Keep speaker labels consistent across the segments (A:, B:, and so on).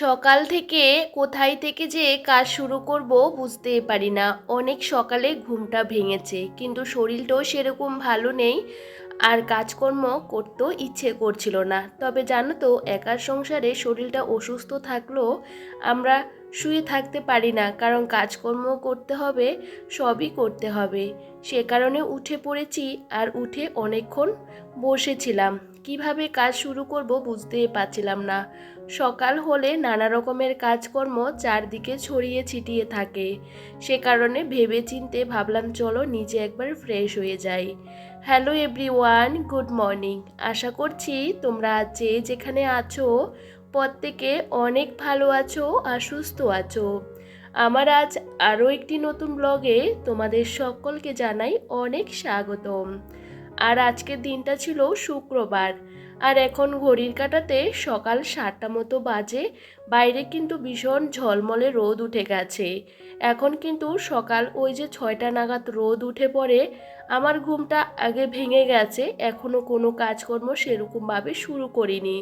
A: সকাল থেকে কোথায় থেকে যে কাজ শুরু করব বুঝতেই পারি না। অনেক সকালে ঘুমটা ভেঙেছে, কিন্তু শরীরটাও সেরকম ভালো নেই। আর কাজকর্ম করতেও ইচ্ছে করছিল না। তবে জানো তো, একার সংসারে শরীরটা অসুস্থ থাকলেও আমরা শুয়ে থাকতে পারি না, কারণ কাজকর্ম করতে হবে, সবই করতে হবে। সে কারণে উঠে পড়েছি, আর উঠে অনেকক্ষণ বসেছিলাম। কিভাবে কাজ শুরু করব বুঝতেই পারছিলাম না। সকাল হলে নানা রকমের কাজকর্ম চারদিকে ছড়িয়ে ছিটিয়ে থাকে। সে কারণে ভেবে চিন্তে ভাবলাম চলো নিজে একবার ফ্রেশ হয়ে যাই। Hello everyone, good morning. আশা করছি তোমরা যে যেখানে আছো প্রত্যেকে অনেক ভালো আছো আর সুস্থ আছো। আমার আজ আরও একটি নতুন ব্লগে তোমাদের সকলকে জানাই অনেক স্বাগতম। আর আজকের দিনটা ছিল শুক্রবার। আর এখন ঘড়ির কাঁটাতে সকাল 7টা মতো বাজে। বাইরে কিন্তু ভীষণ ঝলমলে রোদ উঠে গেছে। এখন কিন্তু সকাল ওই যে 6টা নাগাদ রোদ উঠে পড়ে। আমার ঘুমটা আগে ভেঙে গেছে, এখনও কোনো কাজকর্ম সেরকমভাবে শুরু করিনি।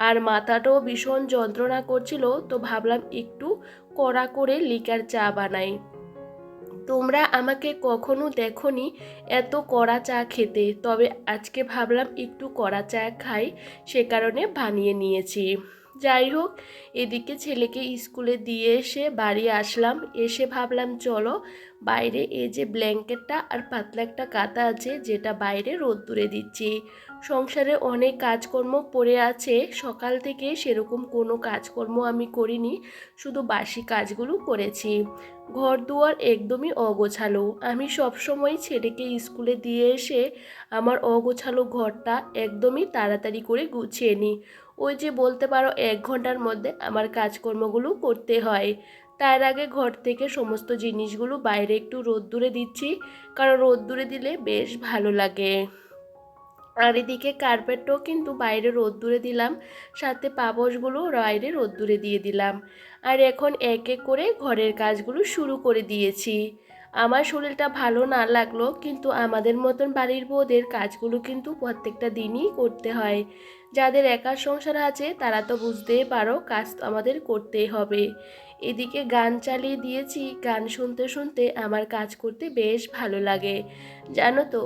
A: আর মাথাটাও ভীষণ যন্ত্রণা করছিল, তো ভাবলাম একটু কড়া করে লিকার চা বানাই। তোমরা আমাকে কখনো দেখোনি এত কড়া চা খেতে, তবে আজকে ভাবলাম একটু কড়া চা খাই, সে কারণে বানিয়ে নিয়েছি। যাই হোক, এদিকে ছেলেকে স্কুলে দিয়ে এসে বাড়ি আসলাম। এসে ভাবলাম চলো বাইরে এই যে ব্ল্যাঙ্কেটটা আর পাতলা একটা কাঁথা আছে, যেটা বাইরে রোদ্দুরে দিচ্ছি। সংসারে অনেক কাজকর্ম পড়ে আছে, সকাল থেকে সেরকম কোনো কাজকর্ম আমি করিনি, শুধু বাসি কাজগুলো করেছি। ঘর দুয়ার একদমই অগোছালো। আমি সবসময় ছেলেকে স্কুলে দিয়ে এসে আমার অগোছালো ঘরটা একদমই তাড়াতাড়ি করে গুছিয়ে নিই। ওই যে বলতে পারো 1 ঘন্টার মধ্যে আমার কাজকর্মগুলো করতে হয়। তার আগে ঘর থেকে সমস্ত জিনিসগুলো বাইরে একটু রোদ্দুরে দিচ্ছি, কারণ রোদ্দুরে দিলে বেশ ভালো লাগে। আর এদিকে কার্পেটটাও কিন্তু বাইরে রোদ্দুরে দিলাম, সাথে পাপোশগুলো বাইরে রোদ্দুরে দিয়ে দিলাম। আর এখন এক এক করে ঘরের কাজগুলো শুরু করে দিয়েছি। আমার শরীরটা ভালো না লাগলো, কিন্তু আমাদের মতন বাড়ির বউদের কাজগুলো কিন্তু প্রত্যেকটা দিনই করতে হয়। যাদের একার সংসার আছে তারা তো বুঝতেই পারো, কাজ তো আমাদের করতেই হবে। এদিকে গান চালিয়ে দিয়েছি, গান শুনতে শুনতে আমার কাজ করতে বেশ ভালো লাগে। জানো তো,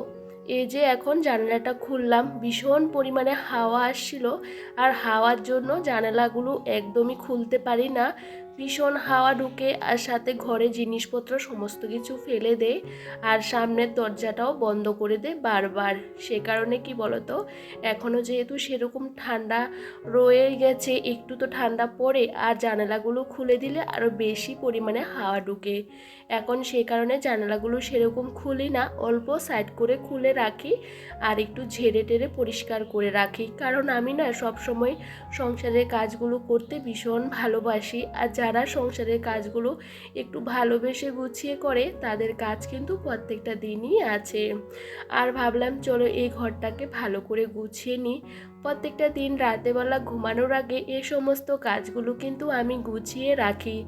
A: এই যে এখন জানালাটা খুললাম, ভীষণ পরিমাণে হাওয়া আসছিল। আর হাওয়ার জন্য জানালাগুলো একদমই খুলতে পারি না, ভীষণ হাওয়া ঢুকে, আর সাথে ঘরে জিনিসপত্র সমস্ত কিছু ফেলে দেয়। আর সামনের দরজাটাও বন্ধ করে দেয় বারবার। সে কারণে কি বলতো, এখনও যেহেতু সেরকম ঠান্ডা রয়ে গেছে, একটু তো ঠান্ডা পড়ে, আর জানালাগুলো খুলে দিলে আরও বেশি পরিমাণে হাওয়া ঢুকে। এখন সেই কারণে জানালাগুলো সেরকম খুলি না, অল্প সাইড করে খুলে রাখি। আর একটু ঝেড়ে টেরে পরিষ্কার করে রাখি, কারণ আমি না সবসময় সংসারের কাজগুলো করতে ভীষণ ভালোবাসি। আর যারা সংসারের কাজগুলো একটু ভালোবেসে গুছিয়ে করে, তাদের কাজ কিন্তু প্রত্যেকটা দিনই আছে। আর ভাবলাম চলো এই ঘরটাকে ভালো করে গুছিয়ে নিই। প্রত্যেকটা দিন রাতেবেলা ঘুমানোর আগে এই সমস্ত কাজগুলো কিন্তু আমি গুছিয়ে রাখি।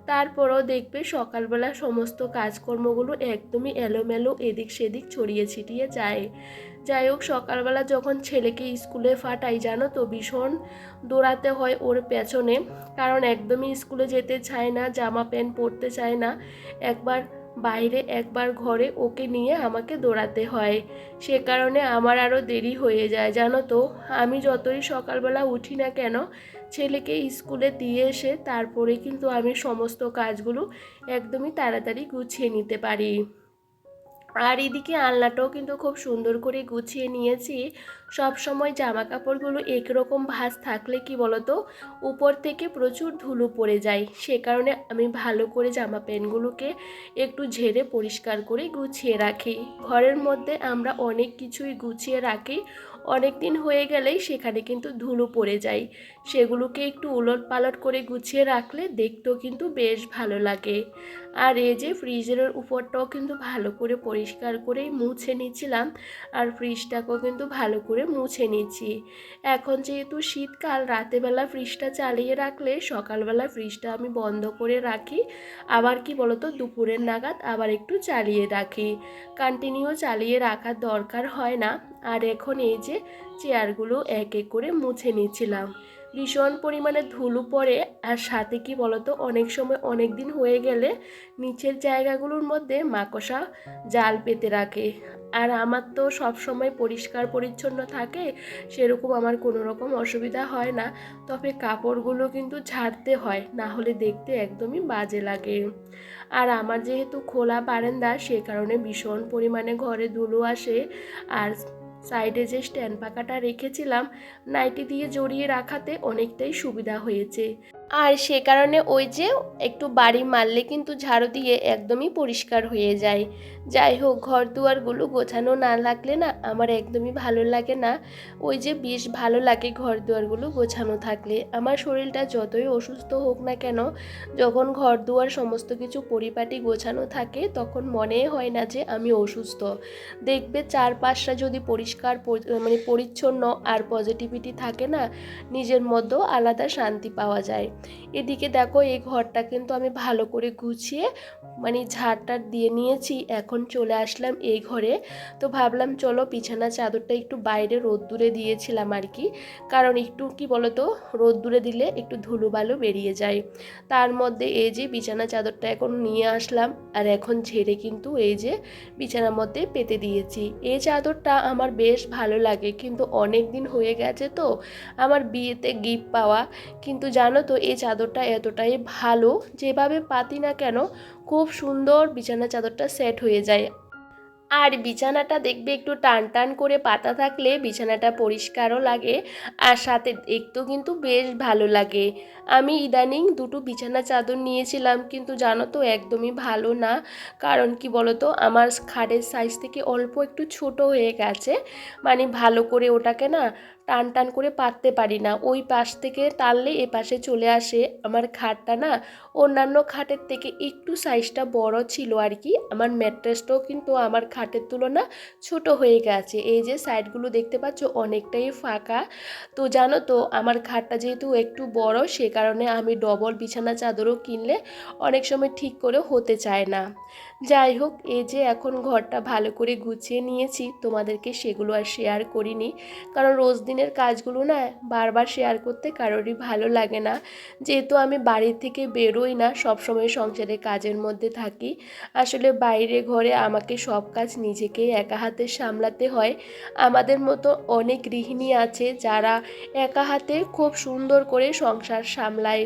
A: তারপরও দেখবে সকালবেলা সমস্ত কাজকর্মগুলো একদমই এলোমেলো এদিক সেদিক ছড়িয়ে ছিটিয়ে যায়। যাই হোক, সকালবেলা যখন ছেলেকে স্কুলে পাঠাই, জানো তো ভীষণ দৌড়াতে হয় ওর পেছনে, কারণ একদমই স্কুলে যেতে চায় না, জামা প্যান্ট পরতে চায় না। একবার বাইরে একবার ঘরে ওকে নিয়ে আমাকে দৌড়াতে হয়। সে কারণে আমার আরও দেরি হয়ে যায়, জানো তো। আমি যতই সকালবেলা উঠি না কেন, ছেলেকে স্কুলে দিয়ে এসে তারপরে কিন্তু আমি সমস্ত কাজগুলো একদমই তাড়াতাড়ি গুছিয়ে নিতে পারি। আর এদিকে আলনাটাও কিন্তু খুব সুন্দর করে গুছিয়ে নিয়েছি। সব সময় জামা কাপড়গুলো একরকম ভাঁজ থাকলে কি বলতো, উপর থেকে প্রচুর ধুলো পড়ে যায়। সে কারণে আমি ভালো করে জামা প্যান্টগুলোকে একটু ঝেড়ে পরিষ্কার করে গুছিয়ে রাখি। ঘরের মধ্যে আমরা অনেক কিছুই গুছিয়ে রাখি, অনেক দিন হয়ে গেলেই সেখানে কিন্তু ধুলো পড়ে যায়। সেগুলোকে একটু উলট পালট করে গুছিয়ে রাখলে দেখতেও কিন্তু বেশ ভালো লাগে। আর এই যে ফ্রিজের উপরটাও কিন্তু ভালো করে পরিষ্কার করেই মুছে নিচ্ছিলাম, আর ফ্রিজটাকেও কিন্তু ভালো করে মুছে নিচ্ছি। এখন যেহেতু শীতকাল, রাতেবেলা ফ্রিজটা চালিয়ে রাখলে সকালবেলা ফ্রিজটা আমি বন্ধ করে রাখি। আবার কি বলতো, দুপুরের নাগাদ আবার একটু চালিয়ে রাখি, কন্টিনিউ চালিয়ে রাখার দরকার হয় না। আর এখন এই যে চেয়ারগুলো এক এক করে মুছে নিচ্ছিলাম। ভীষণ পরিমাণে ধুলো পড়ে। আর সাথে কি বলতো, অনেক সময় অনেক দিন হয়ে গেলে নিচের জায়গাগুলোর মধ্যে মাকড়সা জাল পেতে রাখে। আর আমার তো সব সময় পরিষ্কার পরিচ্ছন্ন থাকে, সেরকম আমার কোনো রকম অসুবিধা হয় না। তবে কাপড়গুলো কিন্তু ঝাড়তে হয়, না হলে দেখতে একদমই বাজে লাগে। আর আমার যেহেতু খোলা বারান্দা, সে কারণে ভীষণ পরিমাণে ঘরে ধুলো আসে। আর সাইডে যে স্ট্যান্ড পাখাটা রেখেছিলাম, নাইটি দিয়ে জড়িয়ে রাখাতে অনেকটাই সুবিধা হয়েছে। আর সে কারণে ওই যে একটু বাড়ি মারলে কিন্তু ঝাড়ু দিয়ে একদমই পরিষ্কার হয়ে যায়। যাই হোক, ঘর দুয়ারগুলো গোছানো না লাগলে না আমার একদমই ভালো লাগে না। ওই যে বেশ ভালো লাগে ঘর দুয়ারগুলো গোছানো থাকলে। আমার শরীরটা যতই অসুস্থ হোক না কেন, যখন ঘর দুয়ার সমস্ত কিছু পরিপাটি গোছানো থাকে তখন মনে হয় না যে আমি অসুস্থ। দেখবে চারপাশটা যদি পরিষ্কার মানে পরিচ্ছন্ন আর পজিটিভিটি থাকে না, নিজের মধ্যেও আলাদা শান্তি পাওয়া যায়। এদিকে দেখো, এই ঘরটা কিন্তু আমি ভালো করে গুছিয়ে মানে ঝাড়টার দিয়ে নিয়েছি। এখন চলে আসলাম এই ঘরে। তো ভাবলাম চলো বিছানা চাদরটা একটু বাইরে রোদ্দুরে দিয়েছিলাম আর কি, কারণ একটু কি বলতো, রোদ্দুরে দিলে একটু ধুলোবালু বেরিয়ে যায়। তার মধ্যে এই যে বিছানা চাদরটা এখন নিয়ে আসলাম, আর এখন ঝেড়ে কিন্তু এই যে বিছানার মধ্যে পেতে দিয়েছি। এই চাদরটা আমার বেশ ভালো লাগে, কিন্তু অনেক দিন হয়ে গেছে তো আমার বিয়েতে গিফট পাওয়া। কিন্তু জানো তো, এই চাদরটা এতটাই ভালো, যেভাবে পাতি না কেন খুব সুন্দর বিছানা চাদরটা সেট হয়ে যায়। আর বিছানাটা দেখবে একটু টান টান করে পাতা থাকলে বিছানাটা পরিষ্কারও লাগে, আর সাথে দেখতেও কিন্তু বেশ ভালো লাগে। আমি ইদানিং দুটো বিছানা চাদর নিয়েছিলাম, কিন্তু জানো তো একদমই ভালো না। কারণ কি বলো তো, আমার খাটের সাইজ থেকে অল্প একটু ছোট হয়ে গেছে। মানে ভালো করে ওটাকে না টান টান করে পাততে পারি না, ওই পাশ থেকে টানলে এ পাশে চলে আসে। আমার খাটটা না অন্যান্য খাটের থেকে একটু সাইজটা বড় ছিল আর কি। আমার ম্যাট্রেসটাও কিন্তু আমার খাটের তুলনা ছোট হয়ে গেছে। এই যে সাইডগুলো দেখতে পাচ্ছ অনেকটাই ফাঁকা। তো জানো তো, আমার খাটটা যেহেতু একটু বড়, সে কারণে আমি ডবল বিছানা চাদরও কিনলে অনেক সময় ঠিক করে হতে চায় না। যাই হোক, এই যে এখন ঘরটা ভালো করে গুছিয়ে নিয়েছি, তোমাদেরকে সেগুলো আর শেয়ার করিনি, কারণ রোজ দিনের কাজগুলো না বারবার শেয়ার করতে কারোরই ভালো লাগে না। যেহেতু আমি বাড়ির থেকে বেরোই না, সবসময় সংসারের কাজের মধ্যে থাকি। আসলে বাইরে ঘরে আমাকে সব কাজ নিজেকেই একা হাতে সামলাতে হয়। আমাদের মতো অনেক গৃহিণী আছে যারা একা হাতে খুব সুন্দর করে সংসার সামলায়,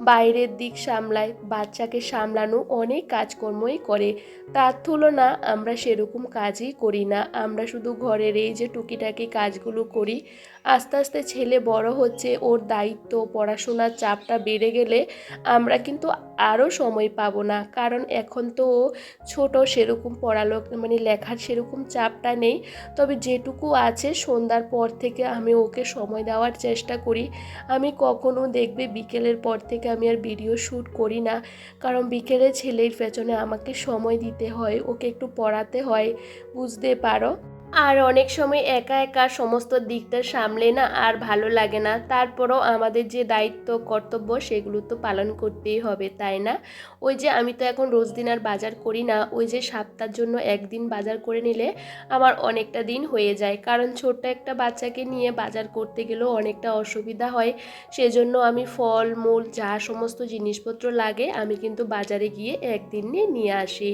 A: বাইরের দিক সামলায়, বাচ্চাকে সামলানো অনেক কাজকর্মই করে। তার তুলনা আমরা সেরকম কাজই করি না। আমরা শুধু ঘরের এই যে টুকিটাকি কাজগুলো করি। আস্তে আস্তে ছেলে বড় হচ্ছে, ওর দায়িত্ব পড়াশোনার চাপটা বেড়ে গেলে আমরা কিন্তু আরও সময় পাবো না, কারণ এখন তো ও ছোট, সেরকম মানে লেখার সেরকম চাপটা নেই। তবে যেটুকু আছে সন্ধ্যার পর থেকে আমি ওকে সময় দেওয়ার চেষ্টা করি। আমি কখনো দেখবে বিকেলের পর থেকে আমি আর ভিডিও শ্যুট করি না, কারণ বিকেলে ছেলের পেছনে আমাকে সময় দিতে হয়, ওকে একটু পড়াতে হয়, বুঝতে পারো। আর অনেক সময় একা একা সমস্ত দিকটা সামলে না আর ভালো লাগে না। তারপরও আমাদের যে দায়িত্ব কর্তব্য সেগুলো তো পালন করতেই হবে, তাই না? ওই যে আমি তো এখন রোজ দিন আর বাজার করি না, ওই যে সপ্তাহের জন্য একদিন বাজার করে নিলে আমার অনেকটা দিন হয়ে যায়। কারণ ছোট্ট একটা বাচ্চাকে নিয়ে বাজার করতে গেলেও অনেকটা অসুবিধা হয়। সেজন্য আমি ফল মূল যা সমস্ত জিনিসপত্র লাগে আমি কিন্তু বাজারে গিয়ে একদিন নিয়ে আসি।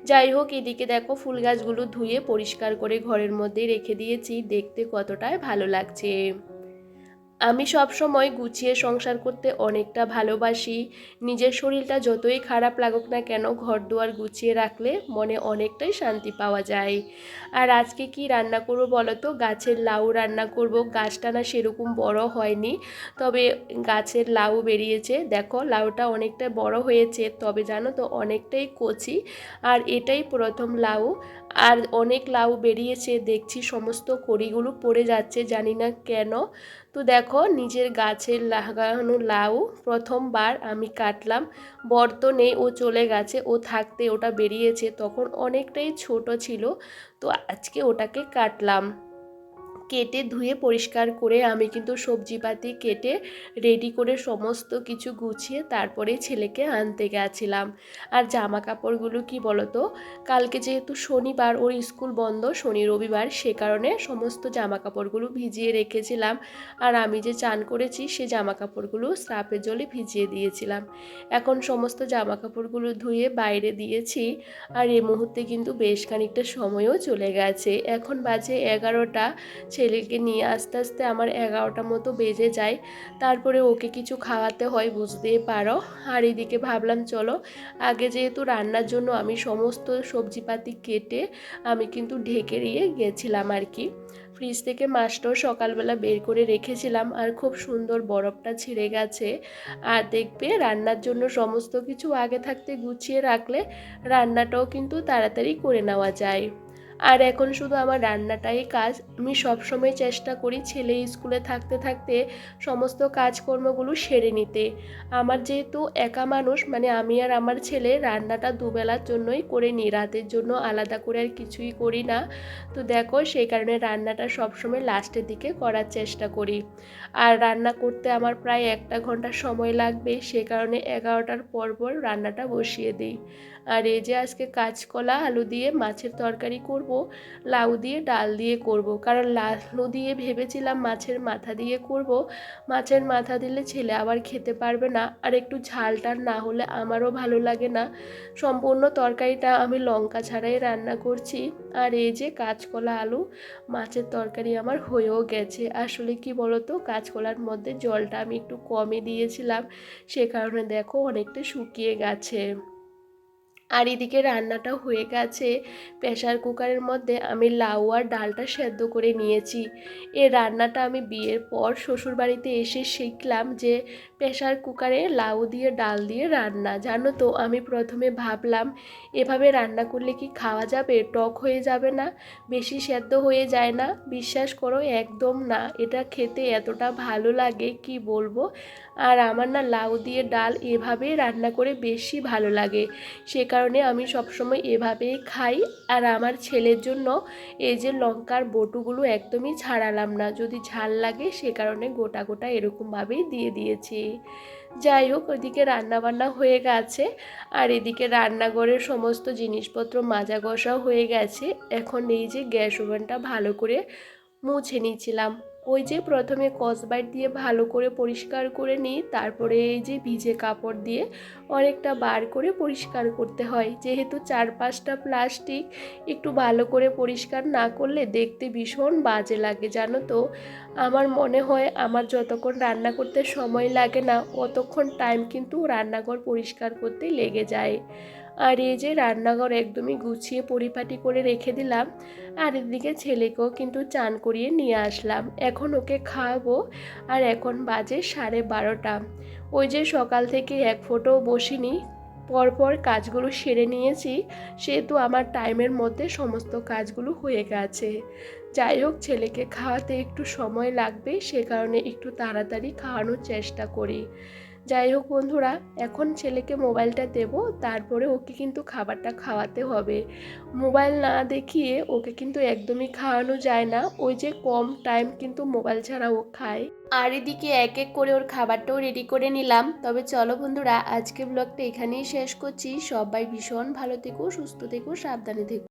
A: যাই হোক, এদিকে দেখো ফুল গাছগুলো ধুয়ে পরিষ্কার করে ঘরের মধ্যে রেখে দিয়েছি, দেখতে কতটাই ভালো লাগছে। আমি সব সময় গুছিয়ে সংসার করতে অনেকটা ভালোবাসি। নিজের শরীরটা যতই খারাপ লাগুক না কেন, ঘর দুয়ার গুছিয়ে রাখলে মনে অনেকটাই শান্তি পাওয়া যায়। আর আজকে কি রান্না করব বলো তো? গাছের লাউ রান্না করব। গাছটা না সেরকম বড় হয়নি, তবে গাছের লাউ বেরিয়েছে। দেখো লাউটা অনেকটা বড় হয়েছে, তবে জানো তো অনেকটাই কচি। আর এটাই প্রথম লাউ। আর অনেক লাউ বেরিয়েছে, দেখছি সমস্ত কড়িগুলো পড়ে যাচ্ছে, জানি না কেন। তো দেখো, নিজের গাছের লাগানো লাউ প্রথমবার আমি কাটলাম। বর তো নেই, ও চলে গেছে, ও থাকতে ওটা বেরিয়েছে, তখন অনেকটাই ছোট ছিল। তো আজকে ওটাকে কাটলাম। কেটে ধুয়ে পরিষ্কার করে আমি কিন্তু সবজিপাতি কেটে রেডি করে সমস্ত কিছু গুছিয়ে তারপরে ছেলেকে আনতে গেছিলাম। আর জামা কাপড়গুলো কি বলতো, কালকে যেহেতু শনিবার ওর স্কুল বন্ধ, শনি রবিবার, সে কারণে সমস্ত জামা কাপড়গুলো ভিজিয়ে রেখেছিলাম। আর আমি যে চান করেছি সে জামা কাপড়গুলো সার্ফের জলে ভিজিয়ে দিয়েছিলাম। এখন সমস্ত জামা কাপড়গুলো ধুয়ে বাইরে দিয়েছি। আর এই মুহূর্তে কিন্তু বেশ খানিকটা সময়ও চলে গেছে, এখন বাজে 11টা। ছেলেকে নিয়ে আস্তে আস্তে আমার 11টা মতো বেজে যায়। তারপরে ওকে কিছু খাওয়াতে হয়, বুঝতেই পারো। আর এদিকে ভাবলাম চলো আগে যেহেতু রান্নার জন্য আমি সমস্ত সবজিপাতি কেটে আমি কিন্তু ঢেকে দিয়ে গেছিলাম আর কি। ফ্রিজ থেকে মাছটাও সকালবেলা বের করে রেখেছিলাম আর খুব সুন্দর বরফটা ছিঁড়ে গেছে। আর দেখবে রান্নার জন্য সমস্ত কিছু আগে থাকতে গুছিয়ে রাখলে রান্নাটাও কিন্তু তাড়াতাড়ি করে নেওয়া যায়। আর এখন শুধু আমার রান্নাটাই কাজ। আমি সবসময় চেষ্টা করি ছেলে স্কুলে থাকতে থাকতে সমস্ত কাজকর্মগুলো সেরে নিতে। আমার যেহেতু একা মানুষ, মানে আমি আর আমার ছেলে রান্নাটা দুবেলার জন্যই করে নিই, রাতের জন্য আলাদা করে আর কিছুই করি না। তো দেখো সেই কারণে রান্নাটা সবসময় লাস্টের দিকে করার চেষ্টা করি। আর রান্না করতে আমার প্রায় 1 ঘন্টা সময় লাগবে, সে কারণে 11টার পর পর রান্নাটা বসিয়ে দিই। আর এই যে আজকে কাঁচকলা আলু দিয়ে মাছের তরকারি করব, লাউ দিয়ে ডাল দিয়ে করব, কারণ লাউ দিয়ে ভেবেছিলাম মাছের মাথা দিয়ে করব। মাছের মাথা দিলে ছেলে আবার খেতে পারবে না, আর একটু ঝালটার না হলে আমারও ভালো লাগে না। সম্পূর্ণ তরকারিটা আমি লঙ্কা ছাড়াই রান্না করছি। আর এই যে কাঁচকলা আলু মাছের তরকারি আমার হয়েও গেছে। আসলে কি বলতো, কাঁচকলার মধ্যে জলটা আমি একটু কমই দিয়েছিলাম, সে কারণে দেখো অনেকটা শুকিয়ে গেছে। আর এদিকে রান্নাটা হয়ে গেছে। প্রেশার কুকারের মধ্যে আমি লাউ আর ডালটা সেদ্ধ করে নিয়েছি। এই রান্নাটা আমি বিয়ের পর শ্বশুরবাড়িতে এসে শিখলাম যে প্রেশার কুকারে লাউ দিয়ে ডাল দিয়ে রান্না। জানো তো, আমি প্রথমে ভাবলাম এভাবে রান্না করলে কি খাওয়া যাবে, টক হয়ে যাবে না, বেশি সেদ্ধ হয়ে যায় না? বিশ্বাস করো একদম না, এটা খেতে এতটা ভালো লাগে কি বলবো। আর আমার না লাউ দিয়ে ডাল এভাবেই রান্না করে বেশি ভালো লাগে, সে কারণে আমি সবসময় এভাবেই খাই। আর আমার ছেলের জন্য এই যে লঙ্কার বটুগুলো একদমই ছাড়ালাম না, যদি ঝাল লাগে সে কারণে গোটা গোটা এরকমভাবেই দিয়ে দিয়েছি। যাই হোক, ওইদিকে রান্নাবান্না হয়ে গেছে। আর এদিকে রান্নাঘরের সমস্ত জিনিসপত্র মাজা ঘষাও হয়ে গেছে। এখন এই যে গ্যাস ওভেনটা ভালো করে মুছে নিয়েছিলাম। ওই যে প্রথমে স্কচব্রাইট দিয়ে ভালো করে পরিষ্কার করে নিই, তারপরে এই যে ভিজে কাপড় দিয়ে অনেকটা বার করে পরিষ্কার করতে হয়, যেহেতু 4-5টা প্লাস্টিক একটু ভালো করে পরিষ্কার না করলে দেখতে ভীষণ বাজে লাগে। জানো তো, আমার মনে হয় আমার যতক্ষণ রান্না করতে সময় লাগে না অতক্ষণ টাইম কিন্তু রান্নাঘর পরিষ্কার করতেই লেগে যায়। আর এই যে রান্নাঘর একদমই গুছিয়ে পরিপাটি করে রেখে দিলাম। আর এদিকে ছেলেকেও কিন্তু চান করিয়ে নিয়ে আসলাম, এখন ওকে খাওয়াবো। আর এখন বাজে 12:30। ওই যে সকাল থেকে এক ফোঁটাও বসিনি, পরপর কাজগুলো সেরে নিয়েছি, সেহেতু আমার টাইমের মধ্যে সমস্ত কাজগুলো হয়ে গেছে। যাই হোক, ছেলেকে খাওয়াতে একটু সময় লাগবে, সে কারণে একটু তাড়াতাড়ি খাওয়ানোর চেষ্টা করি। যাই হোক বন্ধুরা, এখন ছেলেকে মোবাইলটা দেব, তারপরে ওকে কিন্তু খাবারটা খাওয়াতে হবে। মোবাইল না দেখিয়ে ওকে কিন্তু একদমই খাওয়ানো যায় না, ওই যে কম টাইম কিন্তু মোবাইল ছাড়া ও খায়। আর এদিকে এক এক করে ওর খাবারটাও রেডি করে নিলাম। তবে চলো বন্ধুরা, আজকে ব্লগটা এখানেই শেষ করছি। সবাই ভীষণ ভালো থেকো, সুস্থ থেকো, সাবধানে থেকো।